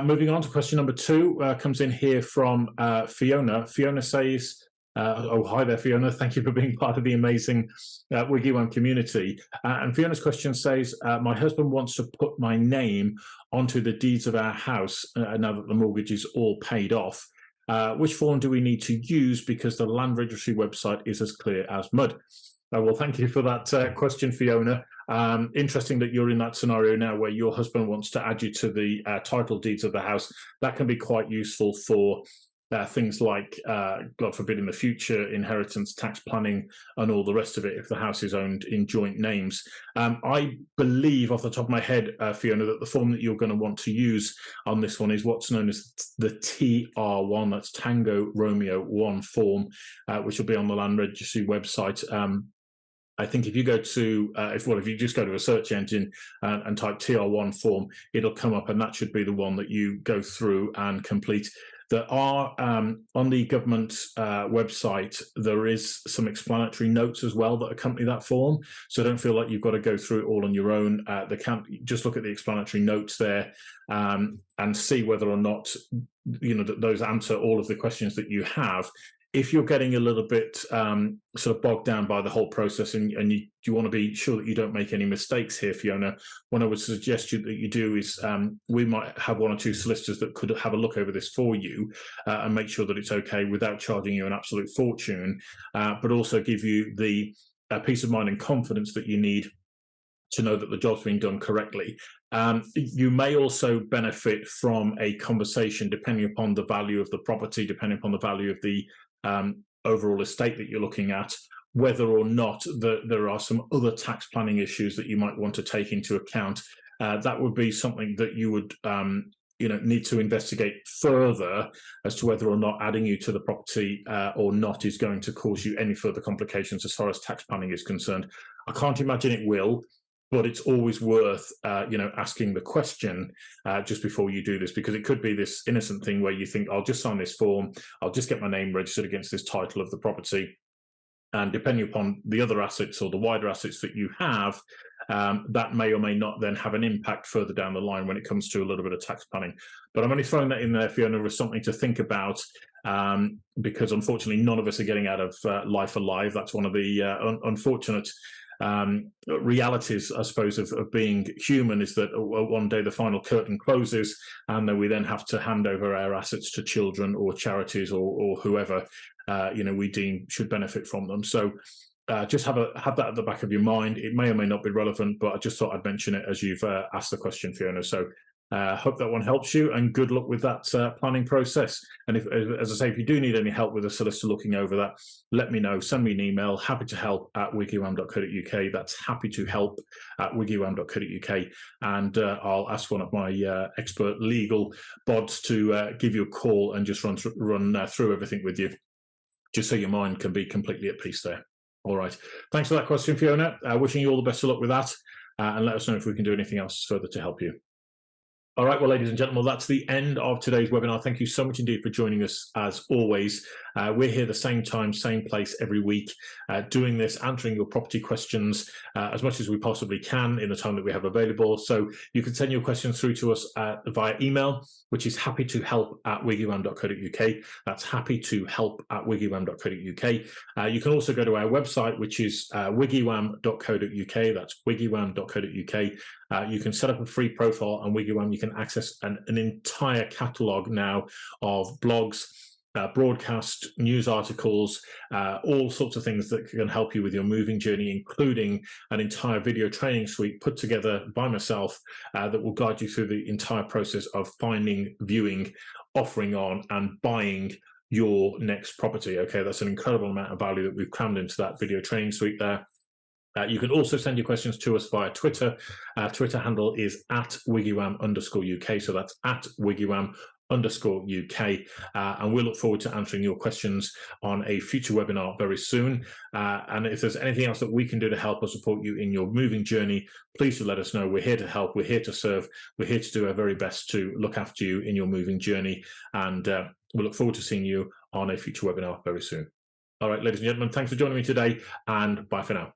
moving on to question number 2, comes in here from Fiona. Fiona says, oh, hi there, Fiona. Thank you for being part of the amazing WiggyWam community. And Fiona's question says, my husband wants to put my name onto the deeds of our house now that the mortgage is all paid off. Which form do we need to use because the land registry website is as clear as mud? Well, thank you for that question, Fiona. Interesting that you're in that scenario now where your husband wants to add you to the title deeds of the house. That can be quite useful for things like, God forbid, in the future, inheritance, tax planning, and all the rest of it if the house is owned in joint names. I believe off the top of my head, Fiona, that the form that you're going to want to use on this one is what's known as the TR1, that's Tango Romeo 1 form, which will be on the Land Registry website. I think if you go to, if you just go to a search engine and type TR1 form, it'll come up, and that should be the one that you go through and complete. There are, on the government website, there is some explanatory notes as well that accompany that form. So don't feel like you've got to go through it all on your own. Just look at the explanatory notes there and see whether or not, those answer all of the questions that you have. If you're getting a little bit sort of bogged down by the whole process and you want to be sure that you don't make any mistakes here, Fiona, what I would suggest that you do is we might have 1 or 2 solicitors that could have a look over this for you and make sure that it's okay without charging you an absolute fortune, but also give you the peace of mind and confidence that you need to know that the job's being done correctly. You may also benefit from a conversation depending upon the value of the property, depending upon the value of the overall estate that you're looking at, whether or not there are some other tax planning issues that you might want to take into account. That would be something that you would need to investigate further as to whether or not adding you to the property or not is going to cause you any further complications as far as tax planning is concerned. I can't imagine it will, but it's always worth, asking the question just before you do this, because it could be this innocent thing where you think, I'll just sign this form, I'll just get my name registered against this title of the property. And depending upon the other assets or the wider assets that you have, that may or may not then have an impact further down the line when it comes to a little bit of tax planning. But I'm only throwing that in there, Fiona, as something to think about, because unfortunately none of us are getting out of life alive. That's one of the unfortunate realities, I suppose, of being human, is that one day the final curtain closes and then we then have to hand over our assets to children or charities or whoever we deem should benefit from them. So just have that at the back of your mind. It may or may not be relevant, but I just thought I'd mention it as you've asked the question, Fiona. So hope that one helps you, and good luck with that planning process. And if, as I say, if you do need any help with a solicitor looking over that, let me know. Send me an email, happytohelp@wiggywam.co.uk. That's happytohelp@wiggywam.co.uk. And I'll ask one of my expert legal bods to give you a call and just run through everything with you, just so your mind can be completely at peace there. All right. Thanks for that question, Fiona. Wishing you all the best of luck with that, and let us know if we can do anything else further to help you. All right, well, ladies and gentlemen, that's the end of today's webinar. Thank you so much indeed for joining us, as always. We're here the same time, same place every week, doing this, answering your property questions as much as we possibly can in the time that we have available. So you can send your questions through to us via email, which is happytohelp@wiggywam.co.uk. That's happytohelp@wiggywam.co.uk. You can also go to our website, which is wiggywam.co.uk. That's wiggywam.co.uk. You can set up a free profile on WiggyWam. You can access an entire catalogue now of blogs, broadcast, news articles, all sorts of things that can help you with your moving journey, including an entire video training suite put together by myself that will guide you through the entire process of finding, viewing, offering on, and buying your next property. Okay, that's an incredible amount of value that we've crammed into that video training suite there. You can also send your questions to us via Twitter. Twitter handle is @WiggyWam_UK. So that's @WiggyWam_UK. And we'll look forward to answering your questions on a future webinar very soon. And if there's anything else that we can do to help or support you in your moving journey, please do let us know. We're here to help. We're here to serve. We're here to do our very best to look after you in your moving journey. And we'll look forward to seeing you on a future webinar very soon. All right, ladies and gentlemen, thanks for joining me today, and bye for now.